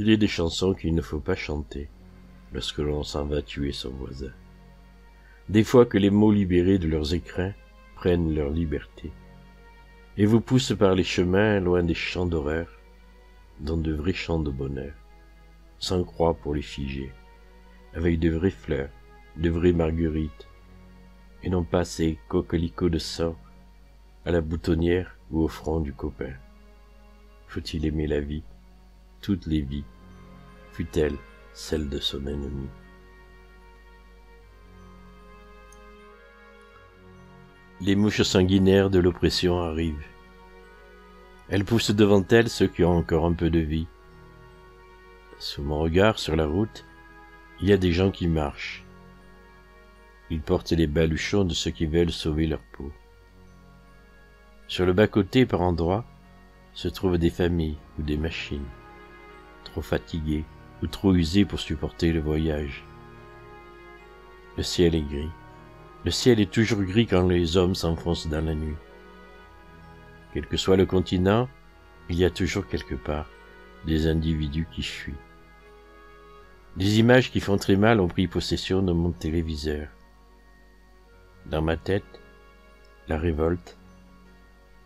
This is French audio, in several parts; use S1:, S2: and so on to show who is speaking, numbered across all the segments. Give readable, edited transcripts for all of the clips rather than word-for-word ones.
S1: Il est des chansons qu'il ne faut pas chanter lorsque l'on s'en va tuer son voisin. Des fois que les mots libérés de leurs écrins prennent leur liberté et vous poussent par les chemins loin des chants d'horreur, dans de vrais chants de bonheur, sans croix pour les figer, avec de vraies fleurs, de vraies marguerites, et non pas ces coquelicots de sang à la boutonnière ou au front du copain. Faut-il aimer la vie, toutes les vies, fût-elle celle de son ennemi? Les mouches sanguinaires de l'oppression arrivent. Elles poussent devant elles ceux qui ont encore un peu de vie. Sous mon regard sur la route, il y a des gens qui marchent. Ils portent les baluchons de ceux qui veulent sauver leur peau. Sur le bas-côté, par endroits, se trouvent des familles ou des machines, trop fatiguées ou trop usées pour supporter le voyage. Le ciel est gris. Le ciel est toujours gris quand les hommes s'enfoncent dans la nuit. Quel que soit le continent, il y a toujours quelque part des individus qui fuient. Des images qui font très mal ont pris possession de mon téléviseur. Dans ma tête, la révolte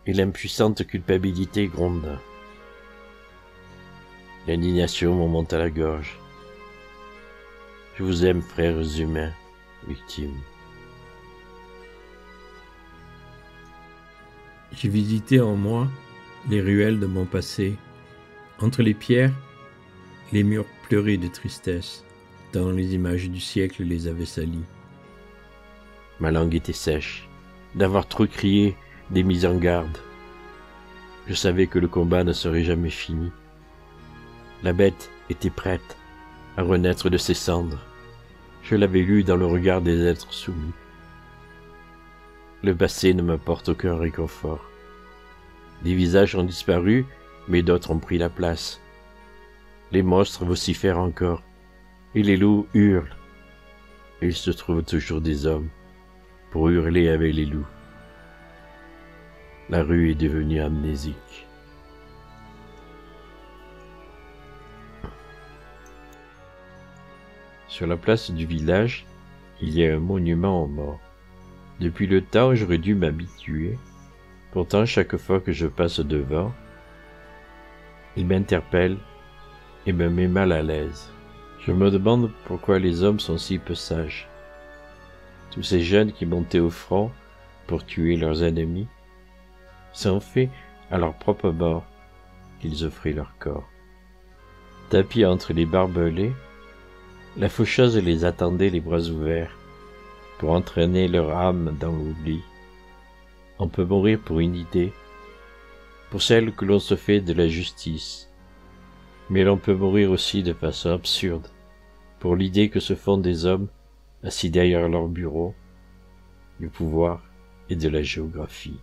S1: et l'impuissante culpabilité grondent. L'indignation me monte à la gorge. Je vous aime, frères humains, victimes.
S2: J'ai visité en moi les ruelles de mon passé. Entre les pierres, les murs pleuraient de tristesse, tant les images du siècle les avaient salis.
S1: Ma langue était sèche, d'avoir trop crié des mises en garde. Je savais que le combat ne serait jamais fini. La bête était prête à renaître de ses cendres. Je l'avais lu dans le regard des êtres soumis. Le passé ne m'apporte aucun réconfort. Des visages ont disparu, mais d'autres ont pris la place. Les monstres vocifèrent encore, et les loups hurlent. Et il se trouve toujours des hommes pour hurler avec les loups. La rue est devenue amnésique. Sur la place du village, il y a un monument aux morts. Depuis le temps où j'aurais dû m'habituer, pourtant chaque fois que je passe devant, il m'interpelle et me met mal à l'aise. Je me demande pourquoi les hommes sont si peu sages. Tous ces jeunes qui montaient au front pour tuer leurs ennemis, sont faits à leur propre mort qu'ils offraient leur corps. Tapis entre les barbelés, la faucheuse les attendait les bras ouverts pour entraîner leur âme dans l'oubli. On peut mourir pour une idée, pour celle que l'on se fait de la justice, mais l'on peut mourir aussi de façon absurde, pour l'idée que se font des hommes assis derrière leur bureau, du pouvoir et de la géographie.